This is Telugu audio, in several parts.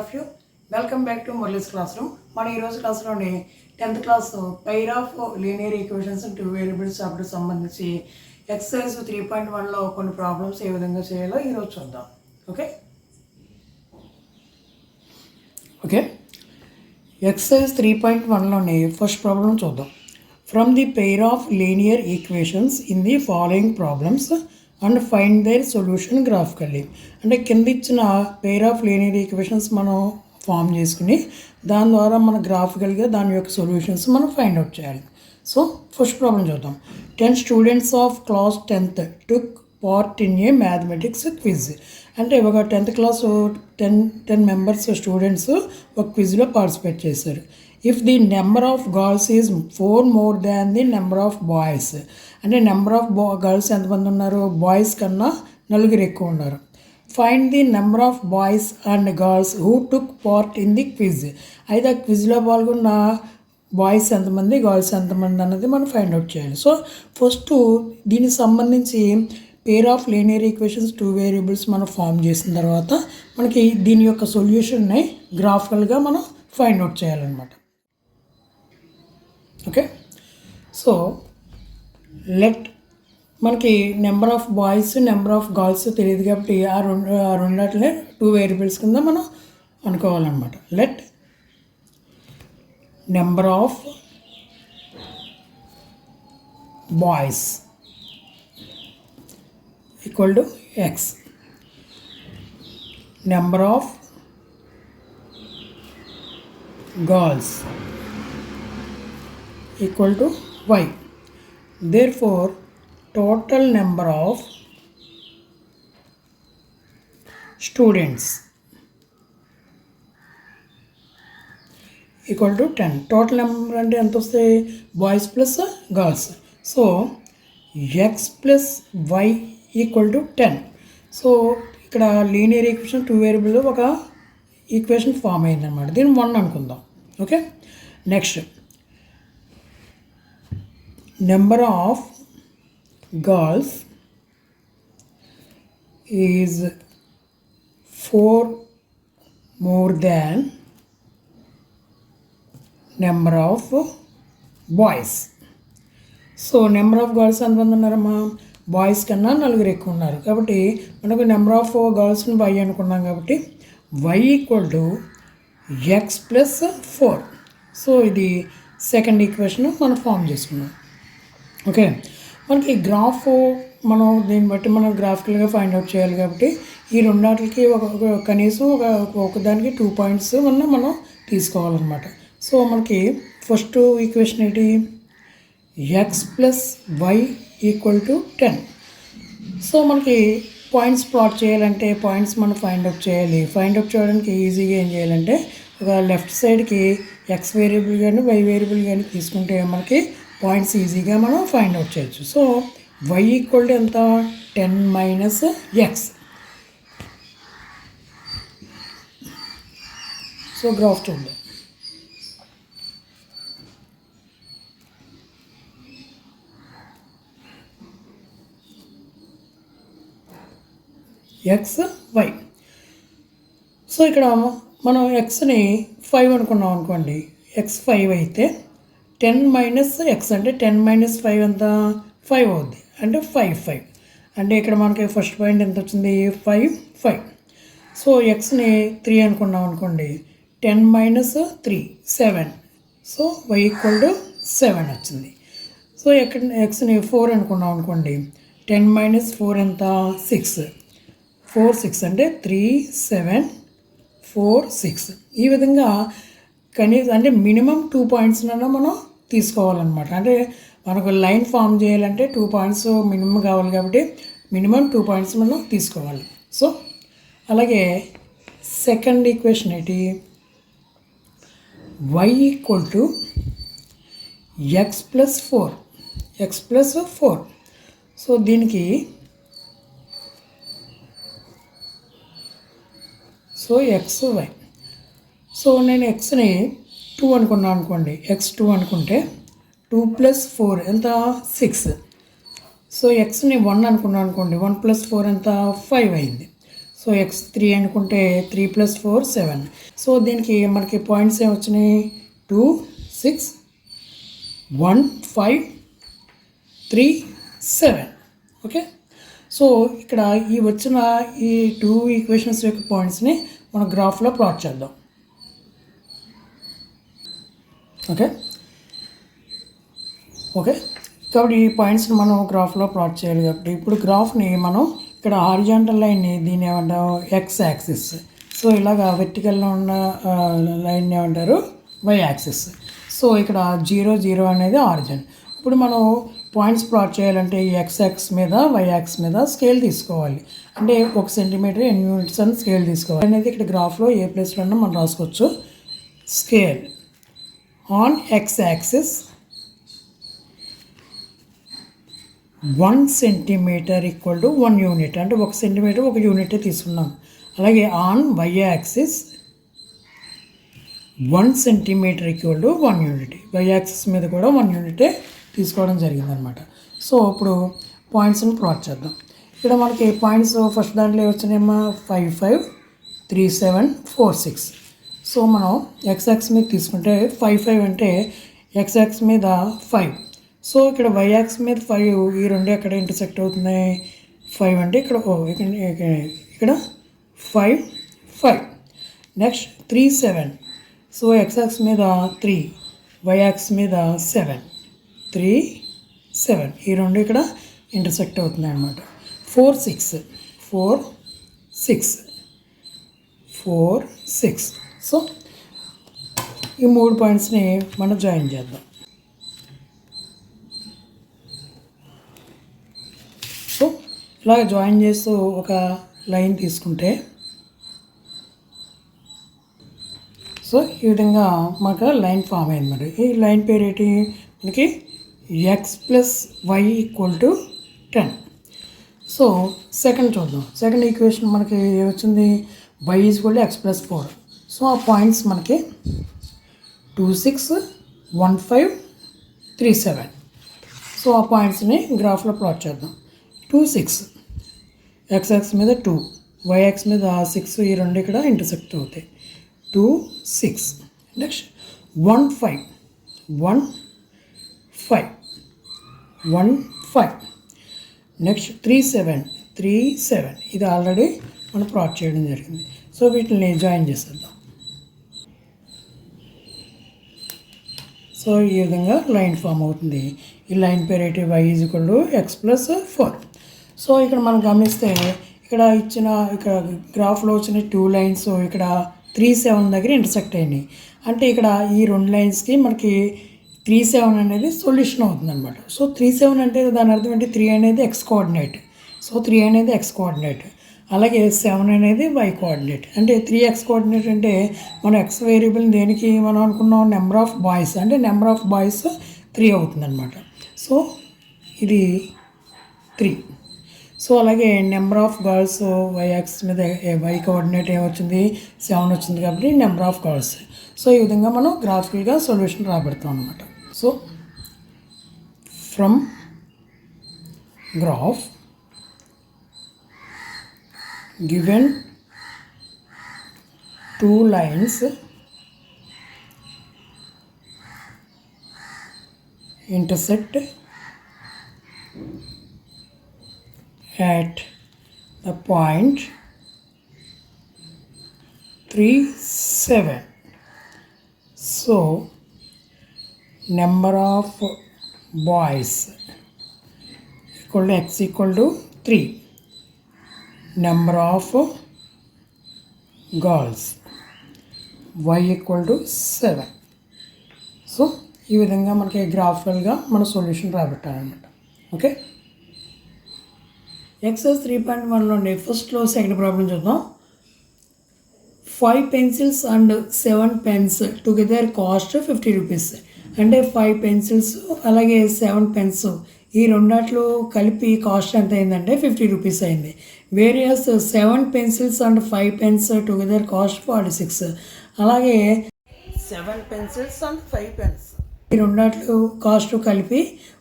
of you. Welcome back to Murali's classroom. మన ఈ రోజు క్లాస్లోని 10th class pair of linear equations and two variables chapter సంబంధించి ఎక్సర్సైజ్ 3.1లో కొన్ని ప్రాబ్లమ్స్ ఏ విధంగా చేయాలో ఈరోజు చూద్దాం. ఓకే ఎక్సర్సైజ్ 3.1లోని ఫస్ట్ ప్రాబ్లం చూద్దాం. From the pair of linear equations in the following problems and find their solution graphically. అంటే కింద ఇచ్చిన పెయిర్ ఆఫ్ లీనియర్ ఈక్వేషన్స్ మనం ఫామ్ చేసుకుని దాని ద్వారా మన గ్రాఫికల్గా దాని యొక్క సొల్యూషన్స్ మనం ఫైండ్ అవుట్ చేయాలి. సో ఫస్ట్ ప్రాబ్లం చూద్దాం. 10 students of class 10th took part in a mathematics quiz. అంటే ఒక 10th క్లాస్ 10 మెంబర్స్ స్టూడెంట్స్ ఒక క్విజ్లో పార్టిసిపేట్ చేశారు. If the number of girls is 4 more than the number of boys. అంటే నెంబర్ ఆఫ్ గర్ల్స్ ఎంతమంది ఉన్నారు, బాయ్స్ కన్నా 4 ఎక్కువ ఉన్నారు. Find the number of boys and girls who took part in the quiz. అయితే ఆ క్విజ్లో పాల్గొన్న బాయ్స్ ఎంతమంది, గర్ల్స్ ఎంతమంది అన్నది మనం ఫైండ్ అవుట్ చేయాలి. సో ఫస్ట్ దీనికి సంబంధించి pair of linear equations 2 variables మనం ఫామ్ చేసిన తర్వాత మనకి దీని యొక్క సొల్యూషన్ని గ్రాఫికల్గా మనం ఫైండ్ అవుట్ చేయాలన్నమాట. ఓకే సో లెట్ మనకి number of boys number of girls తెలియదు కాబట్టి ఆ రెండాటినే 2 వేరియబుల్స్ కింద మనం అనుకోవాలన్నమాట. Let number of boys equal to X, number of girls equal to y. Therefore, total number of students equal to 10. Total number అంటే ఎంత వస్తాయి, boys plus girls. So x plus y equal to 10. So ఇక్కడ లీనియర్ ఈక్వేషన్ 2 వేరియబుల్ ఒక ఈక్వేషన్ ఫామ్ అయిందన్నమాట. దీన్ని 1 అనుకుందాం. Okay next number of girls is 4 more than number of boys. So number of girls ఎంతమంది ఉన్నారమ్మా, బాయ్స్ కన్నా 4 ఎక్కువ ఉన్నారు కాబట్టి మనకు నెంబర్ ఆఫ్ గర్ల్స్ని y అనుకున్నాం కాబట్టి y equal to x plus 4. So ఇది సెకండ్ ఈక్వేషన్ మనం ఫామ్ చేసుకున్నాం. ఓకే మనకి గ్రాఫ్ మనం దీన్ని బట్టి మనం గ్రాఫికల్గా ఫైండ్ అవుట్ చేయాలి కాబట్టి ఈ రెండాటికి కనీసం ఒకదానికి 2 పాయింట్స్ మనం తీసుకోవాలన్నమాట. సో మనకి ఫస్ట్ ఈక్వేషన్ ఏంటి, x plus y equal to 10. So మనకి పాయింట్స్ ప్లాట్ చేయాలంటే పాయింట్స్ మనం ఫైండ్ అవుట్ చేయాలి. ఫైండ్ అవుట్ చేయడానికి ఈజీగా ఏం చేయాలంటే ఒక లెఫ్ట్ సైడ్కి ఎక్స్ వేరియబుల్ కానీ వై వేరియబుల్ కానీ తీసుకుంటే మనకి పాయింట్స్ ఈజీగా మనం ఫైండ్ అవుట్ చేయొచ్చు. సో y ఈక్వల్ టు ఎంత, 10 మైనస్ ఎక్స్. సో గ్రాఫ్ చూద్దాం. X y. సో ఇక్కడ మనం ఎక్స్ని 5 అనుకున్నాం అనుకోండి, ఎక్స్ 5 అయితే 10 మైనస్ ఎక్స్ అంటే 10 మైనస్ 5 ఎంత, 5 అవుద్ది. అంటే 5 అంటే ఇక్కడ మనకి ఫస్ట్ పాయింట్ ఎంత వచ్చింది, 5. సో ఎక్స్ని 3 అనుకున్నాం అనుకోండి, 10 minus 3 7. So y equal to 7 వచ్చింది. సో ఎక్కడ ఎక్స్ని 4 అనుకున్నాం అనుకోండి, 10 మైనస్ 4 ఎంత, 6. 4 అంటే 3 7 4 6. ఈ విధంగా కనీసం అంటే మినిమం 2 పాయింట్స్నైనా మనం తీసుకోవాలన్నమాట. అంటే మనకు లైన్ ఫామ్ చేయాలంటే 2 పాయింట్స్ మినిమం కావాలి కాబట్టి మినిమం 2 పాయింట్స్ మనం తీసుకోవాలి. సో అలాగే సెకండ్ ఈక్వేషన్ ఏంటి, y equal to x plus 4. So దీనికి సో ఎక్స్ వై. సో నేను ఎక్స్ని 2 అనుకున్నాను అనుకోండి, ఎక్స్ 2 అనుకుంటే 2 ప్లస్ 4 ఎంత, 6. సో ఎక్స్ని 1 అనుకున్నాను అనుకోండి, 1 ప్లస్ 4 ఎంత, 5 అయింది. సో ఎక్స్ 3 అనుకుంటే 3 + 4 7. సో దీనికి మనకి పాయింట్స్ ఏమి వచ్చినాయి 2 6 1 5 3 7. ఓకే, సో ఇక్కడ ఈ వచ్చిన ఈ 2 ఈక్వేషన్స్ యొక్క పాయింట్స్ని మనం గ్రాఫ్లో ప్లాట్ చేద్దాం. ఓకే ఓకే కాబట్టి ఈ పాయింట్స్ని మనం గ్రాఫ్లో ప్లాట్ చేయాలి. కాబట్టి ఇప్పుడు గ్రాఫ్ని మనం ఇక్కడ హారిజాంటల్ లైన్ని దీన్ని ఏమంటాం ఎక్స్ యాక్సిస్. సో ఇలాగా వెర్టికల్లో ఉన్న లైన్ని ఏమంటారు వై యాక్సిస్. సో ఇక్కడ 0 0 అనేది ఆరిజిన్. ఇప్పుడు మనం పాయింట్స్ ప్లాట్ చేయాలంటే ఈ ఎక్స్ యాక్సిస్ మీద వై యాక్సిస్ మీద స్కేల్ తీసుకోవాలి. అంటే 1 సెంటీమీటర్ ఎన్ని యూనిట్స్ అని స్కేల్ తీసుకోవాలి అనేది ఇక్కడ గ్రాఫ్లో ఏ ప్లేస్లో ఉన్నా మనం రాసుకోవచ్చు. Scale on x axis 1 centimetre equal to 1 unit, అంటే 1 సెంటీమీటర్ 1 యూనిట్ తీసుకున్నాం. అలాగే on y axis 1 centimetre equal to 1 unit. Y axis మీద కూడా 1 యూనిటే తీసుకోవడం జరిగిందనమాట. సో ఇప్పుడు పాయింట్స్ని ప్లాట్ చేద్దాం. ఇక్కడ మనకి పాయింట్స్ ఫస్ట్ దాంట్లో వచ్చినాయేమో 5 5 3 7 4 6. సో మనం ఎక్స్ యాక్సిస్ మీద తీసుకుంటే 5 5 అంటే ఎక్స్ యాక్సిస్ మీద 5. సో ఇక్కడ వై యాక్సిస్ మీద 5, ఈ రెండు ఎక్కడ ఇంటర్సెక్ట్ అవుతున్నాయి 5 అంటే ఇక్కడ ఇక్కడ 5 5. నెక్స్ట్ 3 7. సో ఎక్స్ యాక్సిస్ మీద 3, వై యాక్సిస్ మీద 7 3 7, ఈ రెండు ఇక్కడ ఇంటర్సెక్ట్ అవుతున్నాయి అన్నమాట. 4 6 4 6 4 6. సో ఈ 3 పాయింట్స్ని మనం జాయిన్ చేద్దాం. సో ఇలా జాయిన్ చేస్తూ ఒక లైన్ తీసుకుంటే సో ఈ విధంగా మాకు లైన్ ఫామ్ అయింది. మరి ఈ లైన్ పేరు ఏంటి మనకి x plus y equal to 10. So second చూద్దాం. సెకండ్ ఈక్వేషన్ మనకి ఏమొచ్చింది y equal to x plus 4. So ఆ పాయింట్స్ మనకి 2 6 1 5 3 7. సో ఆ పాయింట్స్ని గ్రాఫ్లో ప్లాట్ చేద్దాం. 2 6 ఎక్స్ యాక్సిస్ మీద 2, వై యాక్సిస్ మీద 6, ఈ రెండు ఇక్కడ ఇంటర్సెక్ట్ అవుతాయి. 2 6. నెక్స్ట్ 1 5 1 5 1 5. నెక్స్ట్ 3 7 3 7. ఇది ఆల్రెడీ మనం ప్లాట్ చేయడం జరిగింది. సో వీటిని జాయిన్ చేసేద్దాం. సో ఈ విధంగా లైన్ ఫామ్ అవుతుంది. ఈ లైన్ పేరు ఏంటి y is equal to x plus 4. So ఇక్కడ మనం గమనిస్తే ఇక్కడ ఇచ్చిన ఇక్కడ గ్రాఫ్లో వచ్చిన 2 లైన్స్ ఇక్కడ 3 7 దగ్గర ఇంటర్సెక్ట్ అయినాయి. అంటే ఇక్కడ ఈ 2 లైన్స్కి మనకి 3 7 అనేది సొల్యూషన్ అవుతుంది అనమాట. సో 3 7 అంటే దాని అర్థం ఏంటి 3 అనేది ఎక్స్ కోఆర్డినేట్. సో 3 అనేది ఎక్స్ కోఆర్డినేట్, అలాగే 7 అనేది వై కోఆర్డినేట్. అంటే 3x కోఆర్డినేట్ అంటే మనం ఎక్స్ వేరియబుల్ దేనికి మనం అనుకున్నాం నెంబర్ ఆఫ్ బాయ్స్, అంటే నెంబర్ ఆఫ్ బాయ్స్ 3 అవుతుంది అనమాట. సో ఇది 3. సో అలాగే number of girls y axis మీద వై కోఆర్డినేట్ ఏమొచ్చింది 7 వచ్చింది కాబట్టి నెంబర్ ఆఫ్ గర్ల్స్. సో ఈ విధంగా మనం గ్రాఫికల్గా సొల్యూషన్ రాబెడతాం అనమాట. So from graph given 2 lines intersect at the point 3 7. So number of boys equal to x equal to 3, number of girls y equal to 7. So ఈ విధంగా మనకి గ్రాఫికల్గా మన సొల్యూషన్ రాబెట్టాలన్నమాట. ఓకే, ఎక్సర్సైజ్ 3.1లోని ఫస్ట్లో సెకండ్ ప్రాబ్లం చూద్దాం. 5 pencils and 7 pens together cost 50 rupees. అంటే 5 పెన్సిల్స్ అలాగే 7 పెన్స్ ఈ రెండాట్లు కలిపి కాస్ట్ ఎంత అయిందంటే 50 రూపీస్ అయింది. Various 7 pencils and 5 pens together cost 46. అలాగే 7 పెన్సిల్స్ అండ్ 5 పెన్స్ ఈ రెండాట్లు కాస్ట్ కలిపి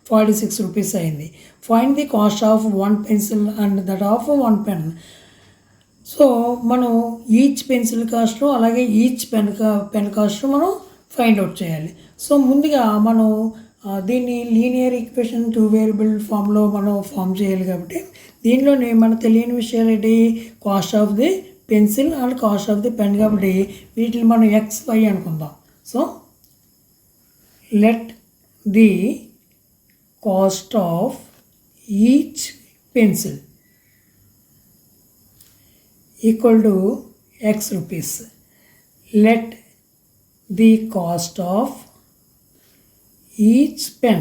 46 రూపీస్ అయింది. Find the cost of 1 pencil and that of 1 pen. So మనం ఈచ్ పెన్సిల్ కాస్ట్ అలాగే ఈచ్ పెన్ కాస్ట్ మనం ఫైండ్ అవుట్ చేయాలి. సో ముందుగా మనం దీన్ని లీనియర్ ఈక్వేషన్ 2 వేరియబుల్ ఫామ్లో మనం ఫామ్ చేయాలి కాబట్టి దీనిలోనే మనకు తెలియని విషయాలు ఏంటి, cost of the pencil and cost of the pen కాబట్టి వీటిని మనం ఎక్స్ వై అనుకుందాం. So let the cost of each pencil equal to x rupees. Let the cost of each pen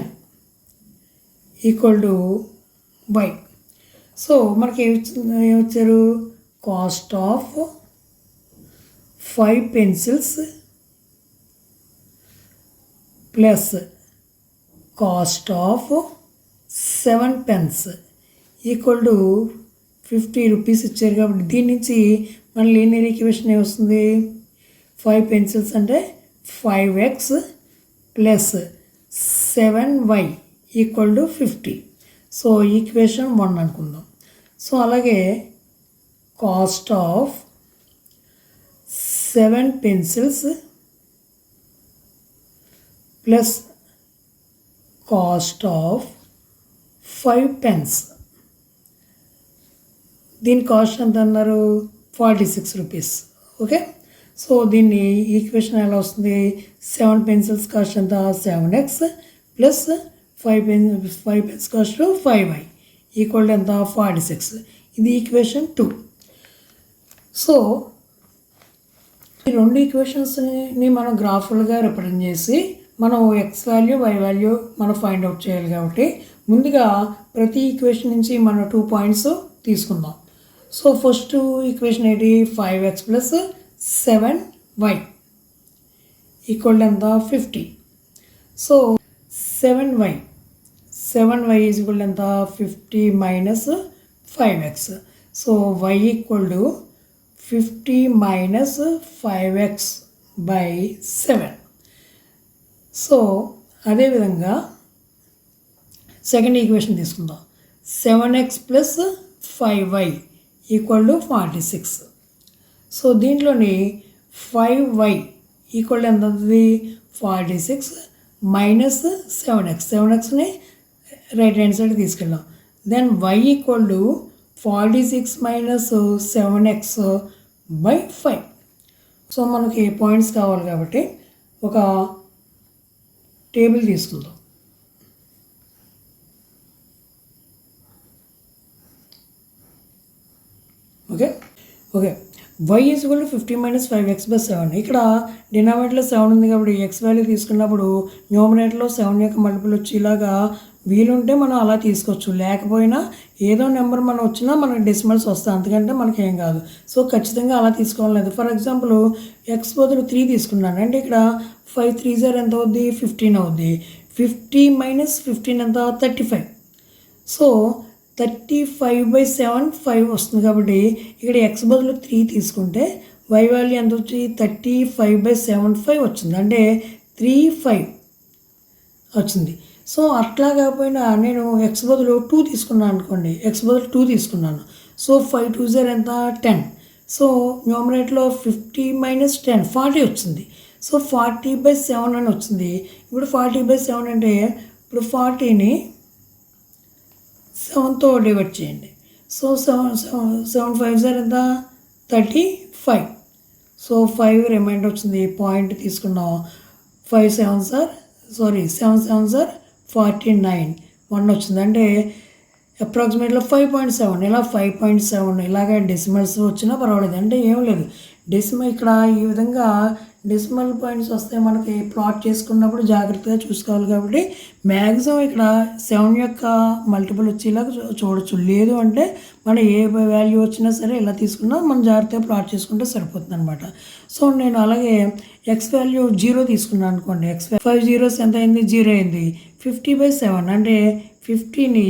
equal to y. So మనకి ఏమొచ్చారు, cost of 5 pencils plus cost of 7 pens equal to 50 rupees ఇచ్చారు కాబట్టి దీని నుంచి మన లీనియర్ ఈక్వేషన్ ఏమొస్తుంది, 5 పెన్సిల్స్ అంటే 5x plus 7y equal to 50. So equation 1 అనుకుందాం. సో అలాగే cost of 7 pencils plus cost of 5 pens, దీని కాస్ట్ ఎంత అన్నారు, 46 రూపీస్. ఓకే, సో దీన్ని ఈక్వేషన్ ఎలా వస్తుంది, 7 పెన్సిల్స్ కాస్ట్ ఎంత 7x plus 5 pens cost 5y equal ఎంత 46. ఇది ఈక్వేషన్ 2. సో ఈ రెండు ఈక్వేషన్స్ని మనం గ్రాఫులుగా రిప్రజెంట్ చేసి మనం ఎక్స్ వాల్యూ వై వాల్యూ మనం ఫైండ్ అవుట్ చేయాలి కాబట్టి ముందుగా ప్రతి ఈక్వేషన్ నుంచి మనం 2 పాయింట్స్ తీసుకుందాం. సో ఫస్ట్ ఈక్వేషన్ ఏంటి, 5x ప్లస్ 7y ఈక్వల్ ఎంత 50. సో 7y ఈజ్ ఈక్వల్ ఎంత 50 minus 5x. So y equal to 50 minus 5x by 7. So అదేవిధంగా సెకండ్ ఈక్వేషన్ తీసుకుందాం, 7x plus 5y equal to 46. So దీంట్లోని 5y ఈక్వల్ ఎంత అవుతుంది 46 మైనస్ 7xని రైట్ హ్యాండ్ సైడ్ తీసుకెళ్ళాం. Then y equal to 46 minus 7x by 5. So మనకి పాయింట్స్ కావాలి కాబట్టి ఒక టేబుల్ తీసుకుందాం. Okay y is equal to 50 minus 5x by 7. ఇక్కడ డినామినేటర్లో 7 ఉంది కాబట్టి ఎక్స్ వాల్యూ తీసుకున్నప్పుడు న్యూమరేటర్లో 7 యొక్క మల్టిపుల్ వచ్చి ఇలాగా వీలుంటే మనం అలా తీసుకోవచ్చు, లేకపోయినా ఏదో నెంబర్ మనం వచ్చినా మనకి డెసిమల్స్ వస్తాయి, అంతకంటే మనకి ఏం కాదు. సో ఖచ్చితంగా అలా తీసుకోవాలి. ఫర్ ఎగ్జాంపుల్ ఎక్స్ బదులు 3 తీసుకున్నాను అంటే ఇక్కడ 5 3 0 ఎంత అవుద్ది 15 అవుద్ది. 50 మైనస్ 15 ఎంత 35. సో 35/7 5 వస్తుంది కాబట్టి ఇక్కడ ఎక్స్ బదులు 3 తీసుకుంటే వై వాల్యూ ఎంత వచ్చి 35/7 5 వచ్చింది, అంటే 3 5 వచ్చింది. సో అట్లా కాకపోయినా నేను ఎక్స్ బదులు 2 తీసుకున్నాను అనుకోండి, ఎక్స్ బదులు 2 తీసుకున్నాను. సో 5 2 0 ఎంత 10. సో న్యూమరేటర్లో 50 మైనస్ 10 40 వచ్చింది. సో 40/7 అని వచ్చింది. ఇప్పుడు 40/7 అంటే ఇప్పుడు 40ని 7తో డివైడ్ చేయండి. సో 7 5 0 ఎంత 35. సో 5 రిమైండర్ వచ్చింది, పాయింట్ తీసుకున్నాం. 7 7 49 1 వచ్చింది, అంటే అప్రాక్సిమేట్గా 5.7. ఇలా 5.7 ఇలాగే డెసిమల్స్ వచ్చినా పర్వాలేదు, అంటే ఏం లేదు. డెసిమల్ ఇక్కడ ఈ విధంగా డెసిమల్ పాయింట్స్ వస్తే మనకి ప్లాట్ చేసుకున్నప్పుడు జాగ్రత్తగా చూసుకోవాలి. కాబట్టి మ్యాక్సిమం ఇక్కడ 7 యొక్క మల్టిపుల్ వచ్చేలాగా చూడొచ్చు. లేదు అంటే మనం ఏ వాల్యూ వచ్చినా సరే ఇలా తీసుకున్నా మనం జాగ్రత్తగా ప్లాట్ చేసుకుంటే సరిపోతుంది అనమాట. సో నేను అలాగే ఎక్స్ వాల్యూ 0 తీసుకున్నాను అనుకోండి, ఎక్స్ 5 zeros ఎంత అయింది 0 అయింది. 50/7 అంటే 50ని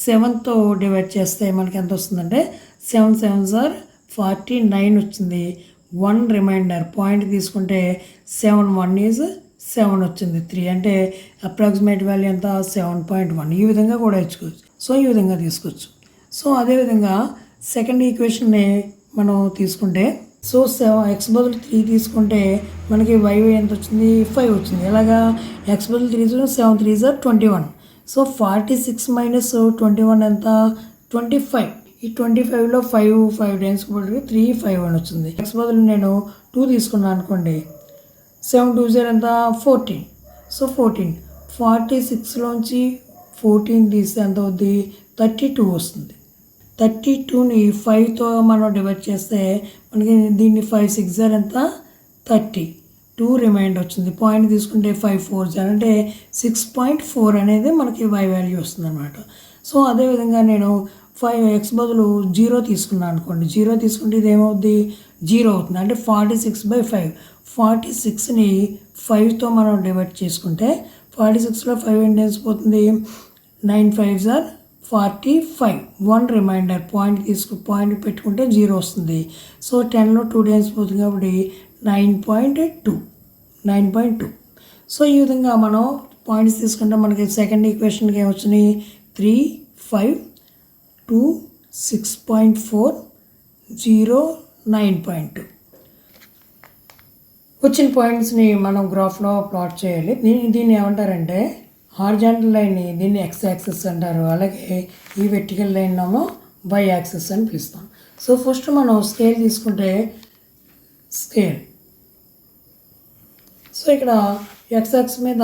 7తో డివైడ్ చేస్తే మనకి ఎంత వస్తుందంటే 7 7 49 వచ్చింది. 1 రిమైండర్ పాయింట్ తీసుకుంటే 7 1 ఈజ్ 7 వచ్చింది. 3 అంటే అప్రాక్సిమేట్ వాల్యూ ఎంత 7.1. ఈ విధంగా కూడా ఇచ్చుకోవచ్చు. సో ఈ విధంగా తీసుకోవచ్చు. సో అదేవిధంగా సెకండ్ ఈక్వేషన్ని మనం తీసుకుంటే సో ఎక్స్ బదులు 3 తీసుకుంటే మనకి వై ఎంత వచ్చింది 5 వచ్చింది. ఎలాగా ఎక్స్ బదులు 3 7 3 సార్ 21. సో 46 మైనస్ 21 ఎంత 25. ఈ 25లో 5 టైమ్స్ బదులు 3 5 అని వచ్చింది. ఎక్స్ బదులు నేను 2 తీసుకున్నాను అనుకోండి 7 2 0 ఎంత 14. సో 14 46లోంచి 14 తీస్తే ఎంత అవుద్ది 32 వస్తుంది. 32ని 5తో మనం డివైడ్ చేస్తే మనకి దీన్ని 5 6 జార్ ఎంత 32 రిమైండర్ వచ్చింది. పాయింట్ తీసుకుంటే 5 4 జార్ అంటే 6.4 అనేది మనకి y వాల్యూ వస్తుంది అనమాట. సో అదేవిధంగా నేను 5x బదులు 0 తీసుకున్నాను అనుకోండి. 0 తీసుకుంటే ఇది ఏమవుద్ది 0 అవుతుంది. అంటే 46/5. 46ని 5తో మనం డివైడ్ చేసుకుంటే 46లో 5 ఎన్ని టైమ్స్ పోతుంది 9 5 జార్ 45. 1 రిమైండర్ పాయింట్ పెట్టుకుంటే 0 వస్తుంది. సో 10లో 2 టైమ్స్ పోతుంది కాబట్టి 9.2. సో ఈ విధంగా మనం పాయింట్స్ తీసుకుంటే మనకి సెకండ్ ఈక్వేషన్కి ఏమొచ్చినాయి 3 5 2 6.4 0 9.2. వచ్చిన పాయింట్స్ని మనం గ్రాఫ్లో ప్లాట్ చేయాలి. దీన్ని ఏమంటారంటే హారిజాంటల్ లైన్ని దీన్ని ఎక్స్ యాక్సిస్ అంటారు. అలాగే ఈ వెర్టికల్ లైన్ ఏమో వై యాక్సిస్ అని పిలుస్తాం. సో ఫస్ట్ మనం స్కేల్ తీసుకుంటే స్కేల్ సో ఇక్కడ ఎక్స్ యాక్సిస్ మీద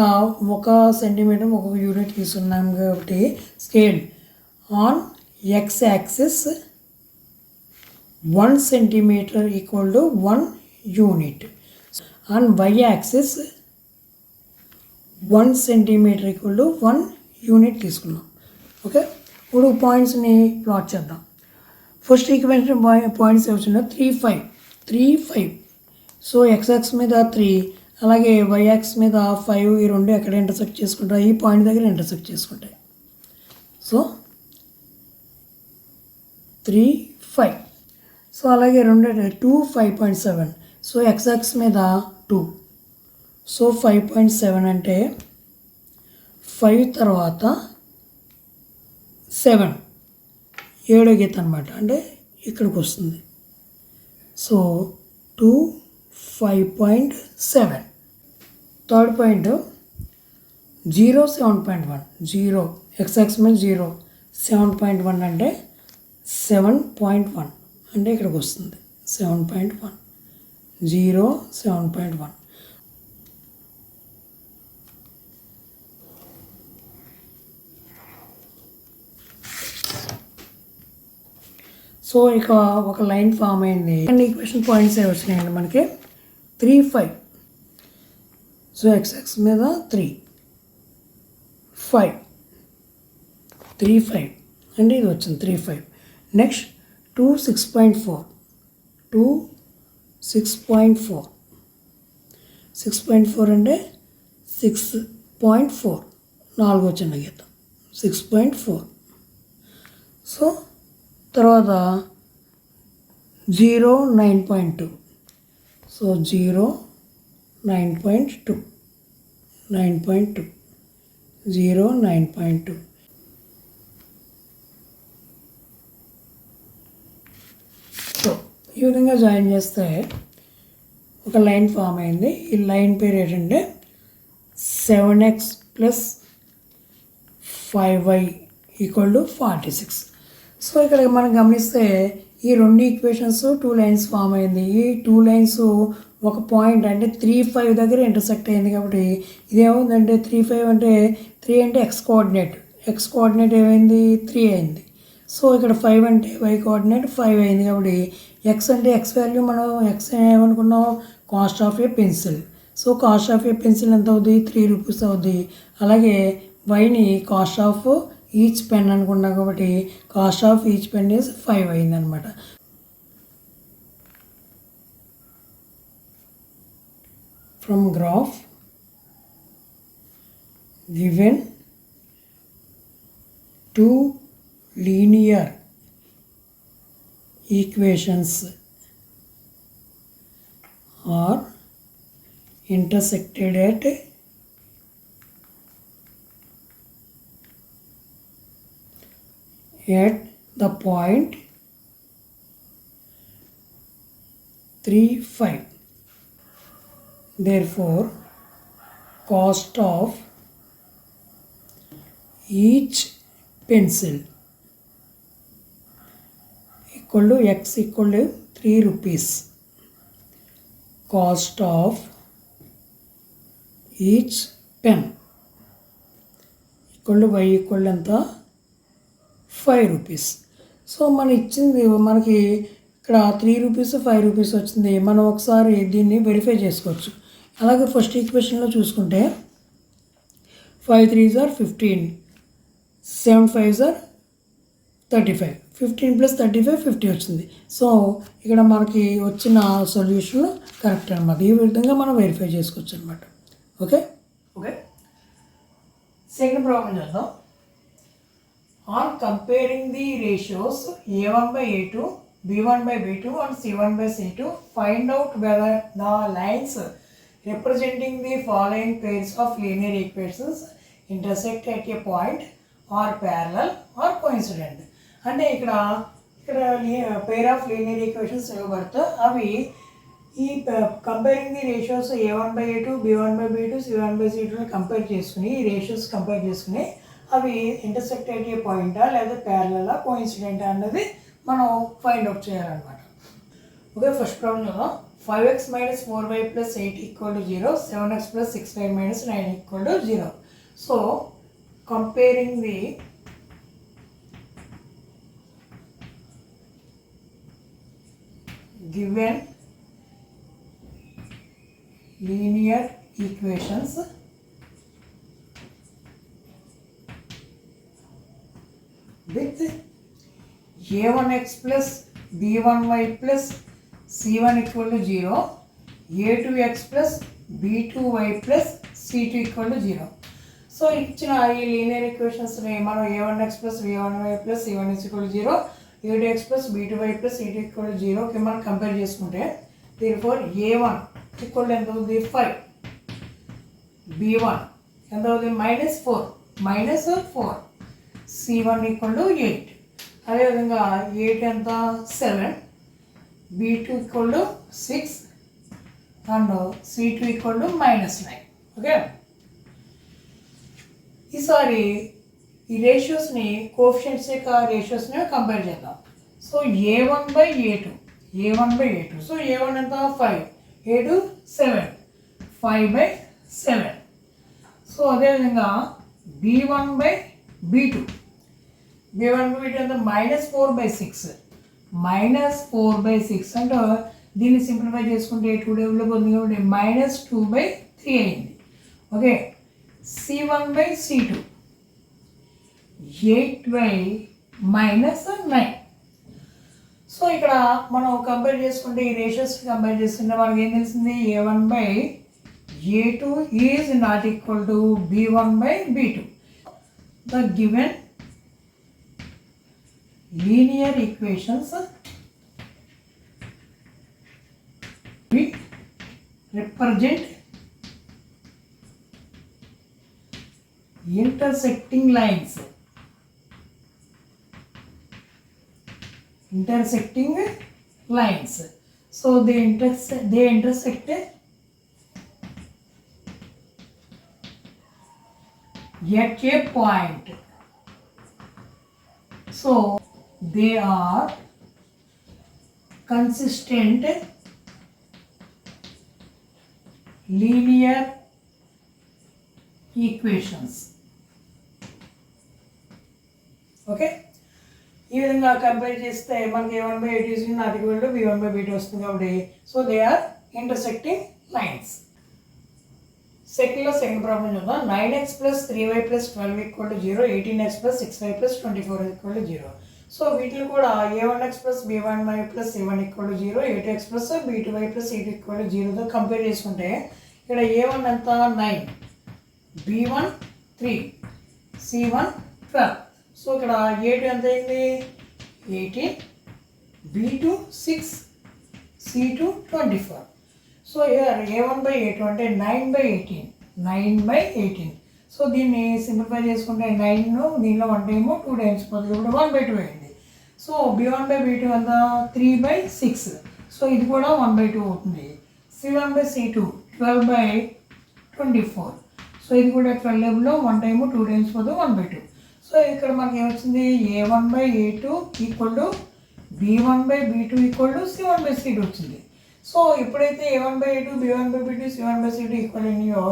1 సెంటీమీటర్ 1 యూనిట్ తీసుకున్నాం కాబట్టి scale on x axis 1 centimetre equal to 1 unit. On y axis 1 centimetre equal to 1 unit తీసుకున్నాం. ఓకే, ఇప్పుడు పాయింట్స్ని ప్లాట్ చేద్దాం. ఫస్ట్ ఈక్వేషన్ పాయింట్స్ వచ్చిన 3 5. సో ఎక్స్ యాక్సిస్ మీద 3 అలాగే వై యాక్సిస్ మీద 5 ఈ రెండు ఎక్కడ ఇంటర్సెక్ట్ చేసుకుంటాయి ఈ పాయింట్ దగ్గర ఇంటర్సెక్ట్ చేసుకుంటాయి. సో 3 5. సో అలాగే 2 5.7. సో ఎక్స్ యాక్సిస్ మీద 2. సో 5.7 అంటే 5 తర్వాత 7 7వ గీత అనమాట, అంటే ఇక్కడికి వస్తుంది. So 2 5.7. Third point 0 7.1. 0 X axis మీద 0 7.1 అంటే 7.1 అంటే ఇక్కడికి వస్తుంది 7.1. 0 7.1. సో ఇక ఒక లైన్ ఫామ్ అయింది. అండ్ ఈక్వేషన్ పాయింట్స్ ఏ వచ్చినాయండి మనకి 3 5. సో ఎక్స్ యాక్సిస్ మీద 3 5 3 5 అంటే ఇది వచ్చింది 3 5. నెక్స్ట్ 2 6.4. 2 6.4. 6.4 అంటే 6.4 4 వచ్చిన గీత 6.4. సో తర్వాత 0 9.2. సో 0 9.2 9.2 0 9.2. సో ఈ విధంగా జాయిన్ చేస్తే ఒక లైన్ ఫామ్ అయింది. ఈ లైన్ పేరు ఏంటంటే 7x plus 5y equal to 46. So ఇక్కడ మనం గమనిస్తే ఈ రెండు ఈక్వేషన్స్ 2 లైన్స్ ఫామ్ అయింది. ఈ 2 లైన్స్ ఒక పాయింట్ అంటే 3 5 దగ్గర ఇంటర్సెక్ట్ అయింది. కాబట్టి ఇదేముందంటే 3 5 అంటే 3 అంటే ఎక్స్ కోఆర్డినేట్ ఏమైంది 3 అయింది. సో ఇక్కడ 5 అంటే వై కోఆర్డినేట్ 5 అయింది. కాబట్టి ఎక్స్ అంటే ఎక్స్ వాల్యూ మనం ఎక్స్ ఏమనుకున్నాం cost of a pencil. So cost of a pencil ఎంత అవుద్ది 3 రూపీస్ అవుద్ది. అలాగే వైని కాస్ట్ ఆఫ్ ఈచ్ పెన్ అనుకున్నాం కాబట్టి cost of each pen is 5 అయింది అనమాట. From graph given 2 linear equations are intersected at the point 3, 5. Therefore, cost of each pencil equal to x equal to 3 rupees. Cost of each pen equal to y equal to 5 rupees. So మన ఇచ్చింది మనకి ఇక్కడ 3 రూపీస్ 5 రూపీస్ వచ్చింది. మనం ఒకసారి దీన్ని వెరిఫై చేసుకోవచ్చు. అలాగే ఫస్ట్ ఈక్వేషన్లో చూసుకుంటే 5 3s are 15, 7 5s are 35, 15 + 35 50 వచ్చింది. సో ఇక్కడ మనకి వచ్చిన సొల్యూషన్ కరెక్ట్ అనమాట. ఈ విధంగా మనం వెరిఫై చేసుకోవచ్చు అనమాట. ఓకే సెకండ్ ప్రాబ్లం చేద్దాం. On comparing the ratios A1/A2, B1/B2 and C1/C2, find out whether the lines representing the following pairs of linear equations intersect at a point, or parallel or coincident. అంటే ఇక్కడ pair of linear equations ఇవ్వబడతా అవి ఈ comparing the ratios A1/A2, B1/B2, C1/C2 compare చేసుకుని ఈ రేషియోస్ కంపేర్ చేసుకుని అవి ఇంటర్సెక్ట్ అయ్యే పాయింటా లేదా ప్యారలలా కోఇన్సిడెంటా అన్నది మనం ఫైండ్ అవుట్ చేయాలన్నమాట. ఓకే ఫస్ట్ ప్రాబ్లం చూద్దాం. 5x - 4y + 8 = 0, 7x + 6y - 9 = 0. So comparing the given linear equations with a1x plus b1y plus c1 equal to 0, a2x plus b2y plus c2 equal to 0. So ఇచ్చిన ఈ లీనియర్ ఈక్వేషన్స్ని మనం a1x plus b1y plus c1 is equal to 0, a2x plus b2y plus c2 equal to 0కి మనం కంపేర్ చేసుకుంటే therefore a1 equal to ఎంత అవుతుంది 5, b1 ఎంత అవుతుంది -4, c1 equal to 8. అదేవిధంగా 8 ఎంత 7, b2 equal to 6 and c2 equal to -9. Okay ఈసారి ఈ రేషియోస్ని కోఎఫిషియంట్స్ యొక్క రేషియోస్ని కంపేర్ చేద్దాం. సో a1/a2 సో a1 ఎంత 5, a2 7, 5/7. సో అదేవిధంగా b1/b2 ఎంత -4/6 అంటే దీన్ని సింప్లిఫై చేసుకుంటే 2 టేబుల్లో పొందింది కాబట్టి -2/3 అయింది. Okay c1/c2 8/-9. సో ఇక్కడ మనం కంపేర్ చేసుకుంటే ఈ రేషియోస్ కంపేర్ చేసుకుంటే మనకి ఏం తెలిసింది a1/a2 is not equal to b1/b2. The given linear equations we represent intersecting lines so they intersect at a point. So they are consistent linear equations. Okay ఈ విధంగా కంపేర్ చేస్తే మనకి a1/a2 is not equal to b1/b2 వస్తుంది కాబట్టి so they are intersecting lines. Second problem చూద్దాం. 9x + 3y + 12 = 0, 18x + 6y + 24 = 0. So వీటిని కూడా a1x + b1y + c1 = 0, a2x + b2y + c2 = 0తో compare చేసుకుంటే ఇక్కడ a1 ఎంత 9, b1 3, c1 12. సో ఇక్కడ a2 ఎంత అయింది 18, b2 6, c2 24. సో a1/a2 అంటే 9/18. సో దీన్ని సింప్లిఫై చేసుకుంటే 9 దీనిలో 1 టైము 2 టైమ్స్ పోతుంది కాబట్టి 1/2 అయింది. సో b1/b2 అంతా 3/6. సో ఇది కూడా 1/2 అవుతుంది. C1/C2 12/24. సో ఇది కూడా 12 లెవెల్లో 1 టైము 2 టైమ్స్ పోతే 1/2. సో ఇక్కడ మనకి ఏమొచ్చింది, A1/A2 equal to B1/B2 equal to C1/C2 వచ్చింది. సో ఎప్పుడైతే A1/A2 B1/B2 C1/C2 ఈక్వల్ అయినాయో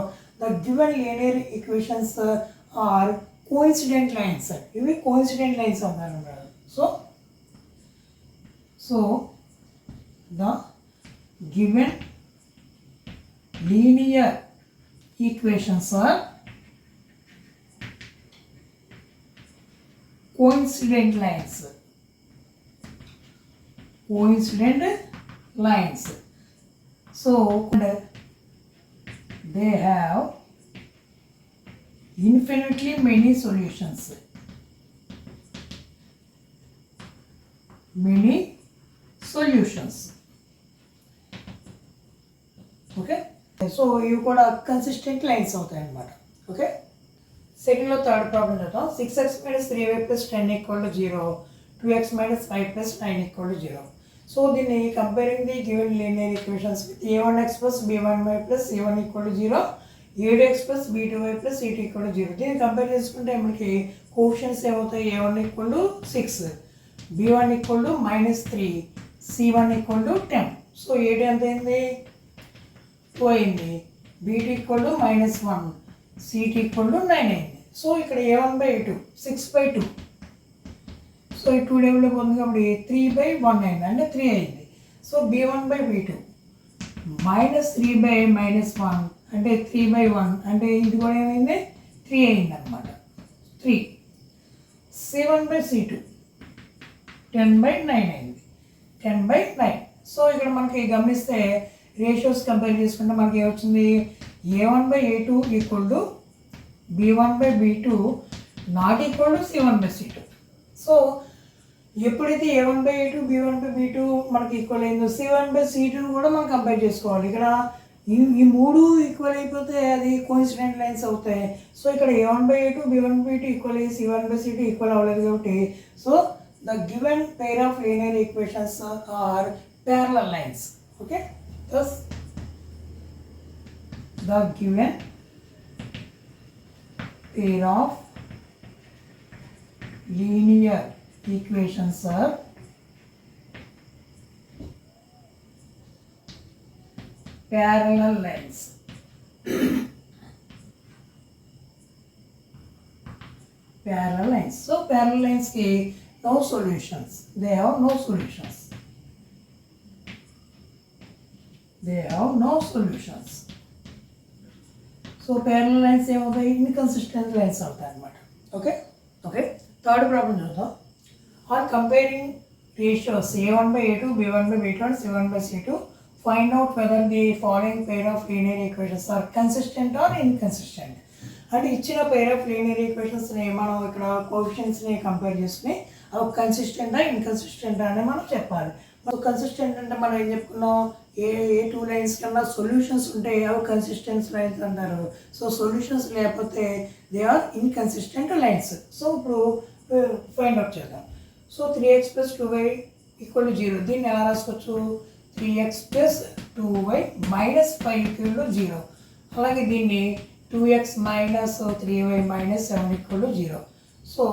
the given linear equations are coincident lines. ఇవి కోఇన్సిడెంట్ లైన్స్ అవుతాయి. So the given linear equations are coincident lines. So they have infinitely many solutions. Okay. So ఇవి కూడా కన్సిస్టెంట్ లైన్స్ అవుతాయి అన్నమాట. ఓకే. సెకండ్లో థర్డ్ ప్రాబ్లం చూద్దాం. 6x - 3y + 10 = 0, 2x - 5 + 9 = 0. సో దీన్ని comparing the given linear equations with a1x + b1y + c1 = 0, a2x + b2y + c2 = 0. దీన్ని కంపేర్ చేసుకుంటే మనకి కోఎఫిషియెంట్స్ ఏమవుతాయి, a1 = 6, b1 = -3, c1 = 10. So a2 ఎంత అయింది, 2 అయింది, b2 = -1, c2 = 9 అయింది. సో ఇక్కడ a1/a2 6/2. సో ఈ 2 లెవెల్లో పోతుంది కాబట్టి 3/1 అయింది, అంటే 3 అయింది. సో b1/b2 -3/-1 అంటే 3/1, అంటే ఇది కూడా ఏమైంది, 3 అయింది అనమాట. 3. c1/c2 10/9 అయింది, 10/9. సో ఇక్కడ మనకి గమనిస్తే రేషియోస్ కంపేర్ చేసుకుంటే మనకి ఏమొచ్చింది, a1/a2 = b1/b2 ≠ c1/c2. సో ఎప్పుడైతే a1/a2 b1/b2 మనకి ఈక్వల్ అయిందో c1/c2 కూడా మనం కంపేర్ చేసుకోవాలి. ఇక్కడ ఈ మూడు ఈక్వల్ అయిపోతే అది కోఇన్సిడెంట్ లైన్స్ అవుతాయి. సో ఇక్కడ a1/a2 b1/b2 ఈక్వల్ అయ్యి c1/c2 ఈక్వల్ అవ్వలేదు కాబట్టి so the given pair of linear equations are parallel lines. Okay. Thus, the given pair of linear equations are parallel lines. Parallel lines. So parallel lines के no solutions. They have no solutions. They have no solutions. So parallel lines ఏమవుతాయి, ఇన్కన్సిస్టెంట్ లైన్స్ అవుతాయి అన్నమాట. ఓకే. ఓకే. థర్డ్ ప్రాబ్లం చూద్దాం. On comparing ratios a1/a2 b1/b2 and c1/c2 find out whether the following pair of linear equations are consistent or inconsistent. అంటే ఇచ్చిన పెయిర్ ఆఫ్ లీనియర్ ఈక్వేషన్స్ని మనం ఇక్కడ కోఎఫిషియెంట్స్ని కంపేర్ చేసుకుని అవి కన్సిస్టెంటా ఇన్కన్సిస్టెంటా అని మనం చెప్పాలి. కన్సిస్టెంట్ అంటే మనం ఏం చెప్పుకున్నాం, ఏ 2 లైన్స్ కన్నా సొల్యూషన్స్ ఉంటే అవి కన్సిస్టెన్స్ లైన్స్ అంటారు. సో సొల్యూషన్స్ లేకపోతే they are inconsistent lines. So ఇప్పుడు ఫైండ్ అవుట్ చేద్దాం. So 3x + 2y = 0. దీన్ని ఎలా రాసుకోవచ్చు, 3x + 2y - 5 = 0. అలాగే దీన్ని 2x - 3y - 7 = 0. So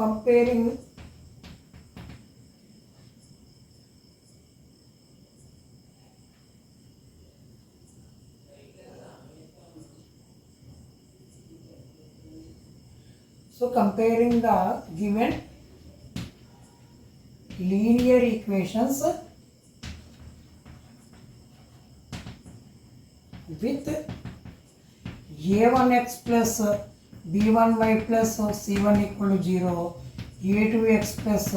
comparing the given linear equations with a1x plus b1y plus c1 = 0, a2x plus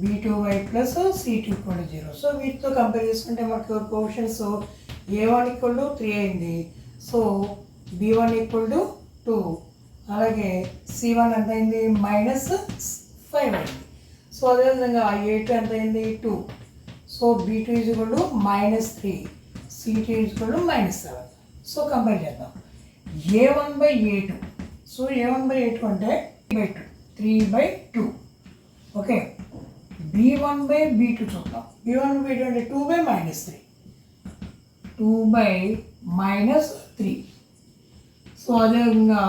b2y plus c2 = 0. So వీటితో కంపేర్ చేసుకుంటే మనకు కోఎఫిషియెంట్స్ a1 = 3 అయింది. సో b1 = 2, అలాగే c1 ఎంత అయింది, -5 అయింది. సో అదేవిధంగా a2 ఎంత అయింది, 2. So b2 = -3, c2 = -7. So compare చేద్దాం. a1/a2. సో a1/a2 అంటే 3/2. ఓకే. b1 by b2 చూద్దాం. b1 by b2 అంటే 2 by minus 3. 2 by minus 3. So అదేవిధంగా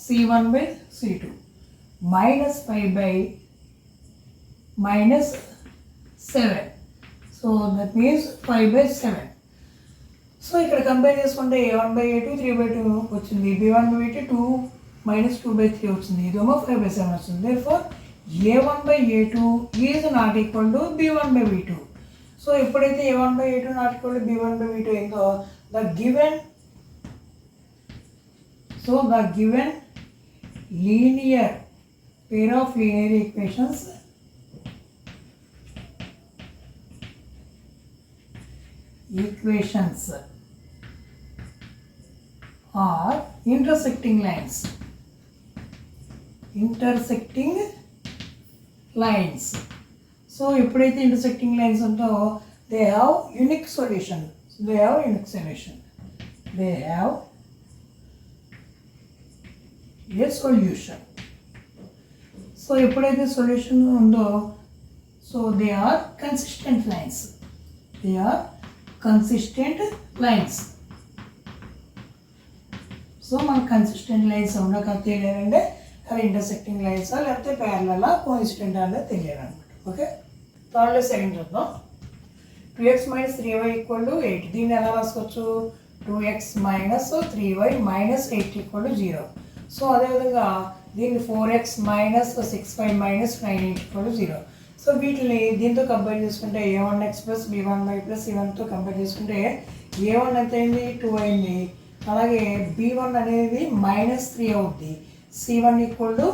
c1 by c2 minus 5 by minus 7. So that means 5 by 7. So ఇక్కడ కంపేర్ చేసుకుంటే a1 by a2 3 by 2 వచ్చింది, b1 by b2 2 minus 2 by 3 వచ్చింది, ఇదేమో 5 by 7 వచ్చింది. therefore a1 by a2 is not equal to b1 by b2. So ఎప్పుడైతే a1 by a2 not equal to b1 by b2 అయిందో the given linear pair of linear equations are intersecting lines. So ఎప్పుడైతే intersecting lines ఉందో they have unique solution. A solution. So ఎప్పుడైతే సొల్యూషన్ ఉందో so they are consistent lines. So మనకు కన్సిస్టెంట్ లైన్స్ ఉండక తెలియాలంటే అది ఇంటర్సెక్టింగ్ లైన్సా లేకపోతే ప్యారలలా కోఇన్సిడెంట్ అనేది తెలియాలి అనమాట. ఓకే, థర్డ్ సెకండ్ చూద్దాం. 2x minus 3y equal to 8. దీన్ని ఎలా రాసుకోవచ్చు? 2x minus 3y minus 8 equal to 0. So అదేవిధంగా దీన్ని 4x minus 6y minus 9 equal to 0. So వీటిని దీంతో కంపేర్ చేసుకుంటే a1x plus b1y plus c1తో compare చేసుకుంటే a1 ఎంత అయింది? 2 అయింది. అలాగే b1 అనేది -3 అవుద్ది, c1 equal to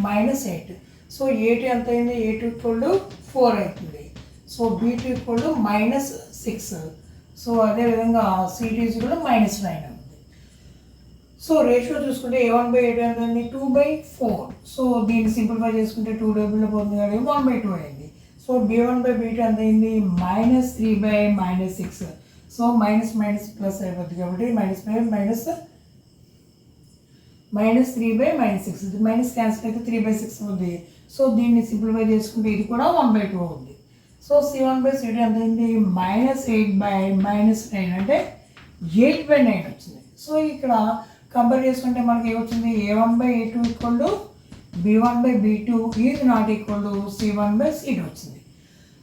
-8. So a2 ఎంత అయింది? a2 ఈక్వల్ టు 4 అవుతుంది. So b2 equal to -6. So అదేవిధంగా c2 ఈక్వల్ టు -9 అవుతుంది. సో రేషియో చూసుకుంటే a1 by a2 ఎంత అయింది? 2/4. సో దీన్ని సింప్లిఫై చేసుకుంటే 2 టేబుల్లో పోతుంది కాబట్టి 1/2 అయింది. సో b1 by b2 ఎంత అయింది? -3 by -6. సో మైనస్ ప్లస్ అయిపోద్ది కాబట్టి -3 by -6. ఇది మైనస్ క్యాన్సిల్ అయితే 3/6 అవుద్ది. సో దీన్ని సింప్లిఫై చేసుకుంటే ఇది కూడా 1/2 అవుద్ది. సో c1 by c2 ఎంత అయింది? -8 by -9 అంటే 8/9 వచ్చింది. సో ఇక్కడ కంపేర్ చేసుకుంటే మనకి ఏమొచ్చింది? a1 by a2 equal to b1 by b2 is not equal to c1 by c2 వచ్చింది.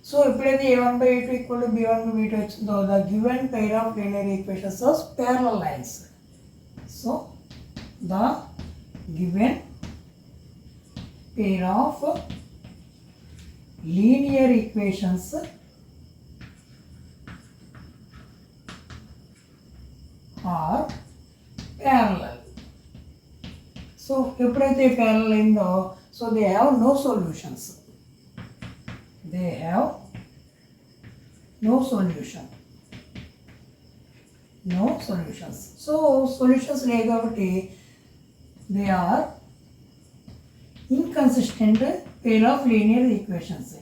సో ఎప్పుడైతే a1 by a2 equal to b1 by b2 వచ్చిందో the given pair of linear equations are parallel lines. So the given pair of linear equations are parallel. So ఎప్పుడైతే ప్యారలల్ అయిందో so they have no solutions. So solutions లేవు కాబట్టి they are inconsistent pair of linear equations.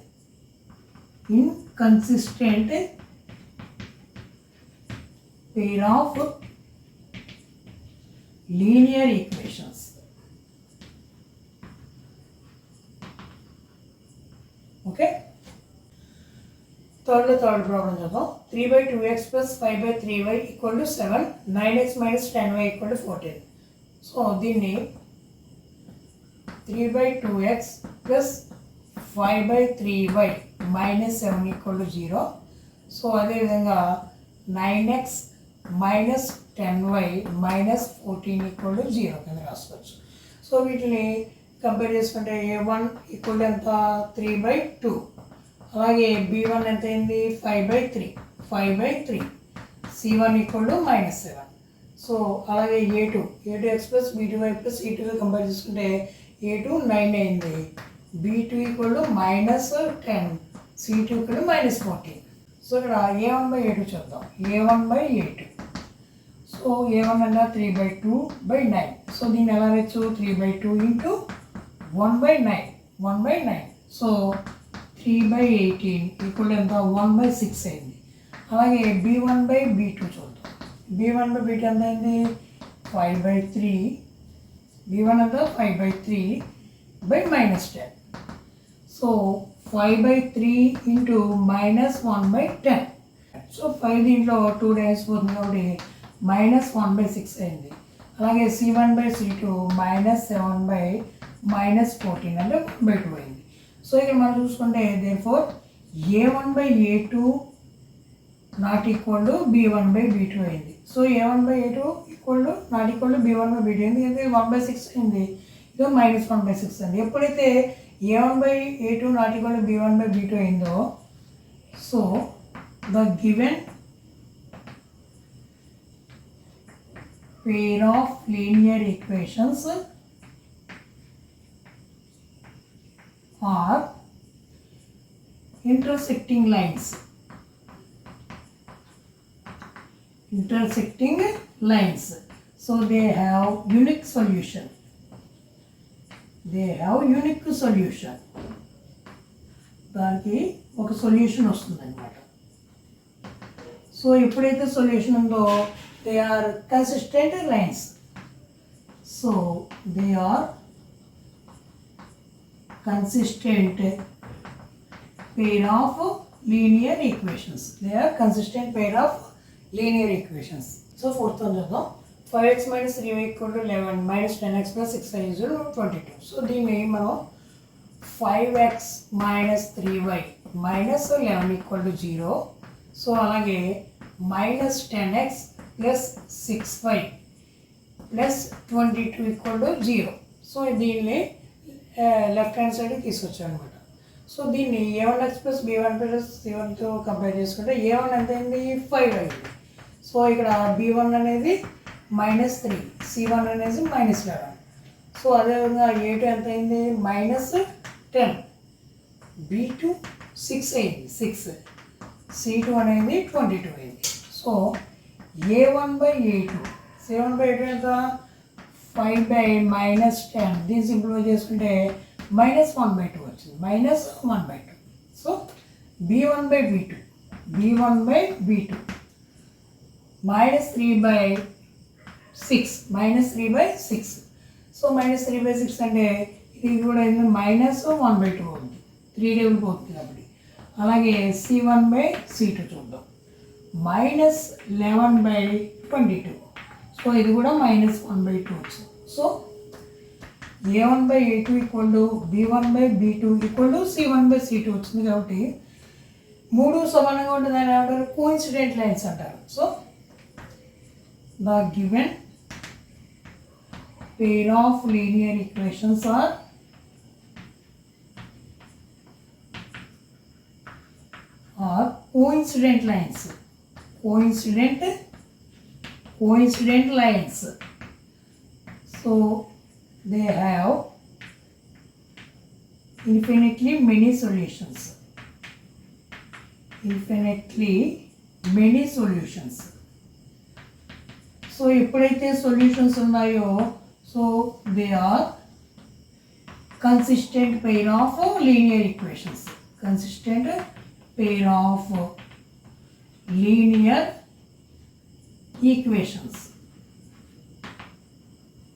Okay, third problem చూద్దాం. 3/2x plus 5/3y equal to 7. 9x minus 10y equal to 14. So దీన్ని 3/2x plus 5/3y minus 7 equal to 0. So అదేవిధంగా 9x minus 10y minus 14 equal to 0 కింద రాసుకోవచ్చు. సో వీటిని కంపేర్ చేసుకుంటే a1 ఈక్వల్ టు ఎంత? 3/2. అలాగే b1 ఎంత అయింది? 5/3. c1 equal to -7. సో అలాగే a2x plus b2y plus c2 compare చేసుకుంటే a2 9 అయింది, b2 equal to -10, c2 equal to -14. So ఇక్కడ a1 by a2 చూద్దాం. a1 by a2. So a1 అన్న 3/2/9. సో దీన్ని ఎలా రేచ్చు? 3/2 ఇంటూ 1/9. సో 3/18 ఈక్వల్ ఎంత? 1/6 అయింది. అలాగే b1 by b2 చూద్దాం. b1 by b2 ఎంత అయింది? 5/3. b1 ఎంత? 5/3 by -10. So 5/3 into -1/10. సో 5 దీంట్లో 2 టైమ్స్ పోతుంది కాబట్టి -1/6 అయింది. అలాగే C1/C2 -7/-14 అంటే 1/2 అయింది. సో ఇక్కడ మనం చూసుకుంటే therefore A1/A2 not equal to B1/B2 అయింది. So A1/A2 equal to not equal to B1/B2 ఎందుకంటే 1/6 అయింది, ఇది -1/6 అండి. ఎప్పుడైతే A1/A2 not equal to B1/B2 అయిందో so the given pair of linear equations are intersecting lines. So they have unique solution. దానికి ఒక సొల్యూషన్ వస్తుంది అన్నమాట. సో ఎప్పుడైతే సొల్యూషన్ ఉందో they are consistent lines. So they are consistent pair of linear equations. So fourth one is 5x minus 3y equal to 11 minus 10x plus 6y is 22. So దీన్ని మనం 5x minus 3y minus 11 equal to 0. So అలాగే minus 10x plus 6y plus 22 equal to 0. So దీన్ని లెఫ్ట్ హ్యాండ్ సైడ్ తీసుకొచ్చాం అనమాట. సో దీన్ని A1x plus B1 plus C1తో compare చేసుకుంటే A1 ఎంత అయింది 5 అయింది. సో ఇక్కడ B1 అనేది -3, C1 అనేది -11. సో అదేవిధంగా A2 ఎంత అయింది -10, B2 6 అయింది 6, C2 అనేది 22 అయింది. సో A1/A2 7/8 ఎంత 5/-10 దీన్ని సింప్లిఫై చేసుకుంటే -1/2 వచ్చింది, -1/2. సో B1/B2 -3/6 సో -3/6 అంటే ఇది కూడా -1/2 ఉంది, 3 టేబుల్ పోతుంది కాబట్టి. అలాగే C1/C2 చూద్దాం -11/22. సో ఇది కూడా -1/2 వచ్చింది. So A1/A2 equal to B1/B2 equal to C1/C2 వచ్చింది కాబట్టి మూడు సమానంగా ఉంటుంది అని ఏమంటారు, కోఇన్సిడెంట్ లైన్స్ అంటారు. So the given pair of linear equations are coincident lines. So they have infinitely many solutions. So ఎప్పుడైతే సొల్యూషన్స్ ఉన్నాయో so they are consistent pair of linear equations.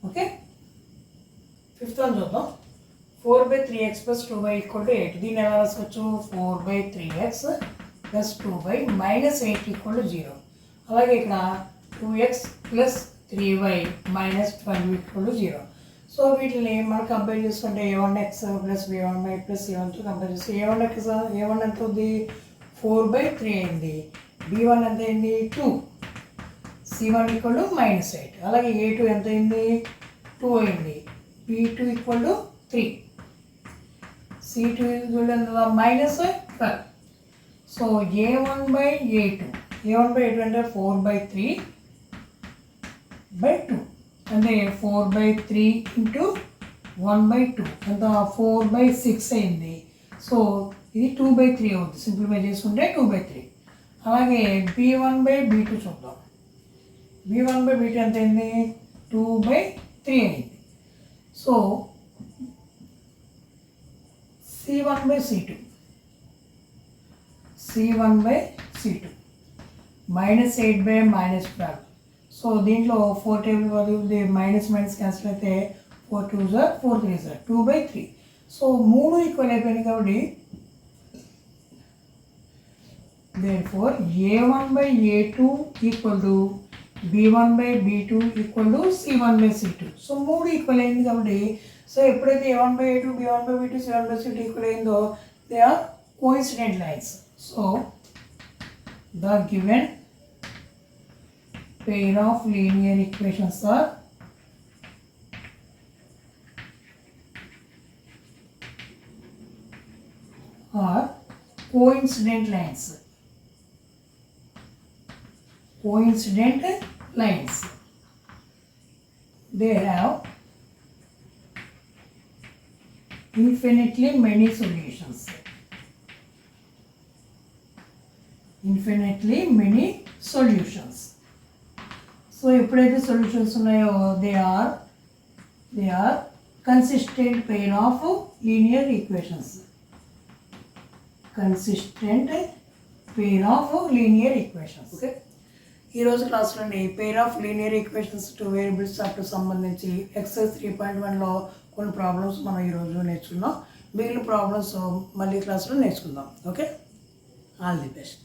Okay, fifth one చూద్దాం. 4/3x plus 2y equal to 8. దీన్ని ఎలా రాసుకోవచ్చు, 4/3x plus 2y minus 8 equal to 0. అలాగే ఇక్కడ 2x plus 3y minus 12 equal to 0. So వీటిని మనం కంపేర్ చేసుకుంటే A1x plus B1y plus C1తో compare చేస్తే A1 ఎంత ఉంది 4/3 అయింది, B1 ఎంత అయింది 2, C1 ఈక్వల్ టు -8. అలాగే A2 ఎంత అయింది 2 అయింది, B2 equal to 3, C2 equal to -12. So A1/A2 అంటే 4/3/2 అంటే 4/3 ఇంటూ 1/2 ఎంత 4/6 అయింది. సో ఇది 2/3 అవుతుంది, సింప్లిఫై చేసుకుంటే 2/3. అలాగే B1/B2 చూద్దాం. B1/B2 ఎంత అయింది 2/3 అయింది. So C1/C2 -8/-12. సో దీంట్లో 4 టేబుల్ బదులు మైనస్ క్యాన్సిల్ అయితే 4 2 4 3 2/3. సో 3 ఈక్వల్ అయిపోయింది కాబట్టి Therefore, a1 by a2 equal to b1 by b2 equal to c1 by c2. So మూడు ఈక్వల్ అయింది కాబట్టి సో ఎప్పుడైతే a1 by a2 b1 by b2 c1 by c2 equal అయిందో they are coincident lines. So the given pair of linear equations are coincident lines. Coincident lines. They have infinitely many solutions. Infinitely many solutions. So ఎప్పుడైతే సొల్యూషన్స్ ఉన్నాయో they are consistent pair of linear equations. Consistent pair of linear equations. Okay, ఈరోజు క్లాస్లోని pair of linear equations two variables chapter సంబంధించి ఎక్సర్సైజ్ 3.1లో కొన్ని ప్రాబ్లమ్స్ మనం ఈరోజు నేర్చుకున్నాం. మిగిలిన ప్రాబ్లమ్స్ మళ్ళీ క్లాస్లో నేర్చుకుందాం. Okay, all the best.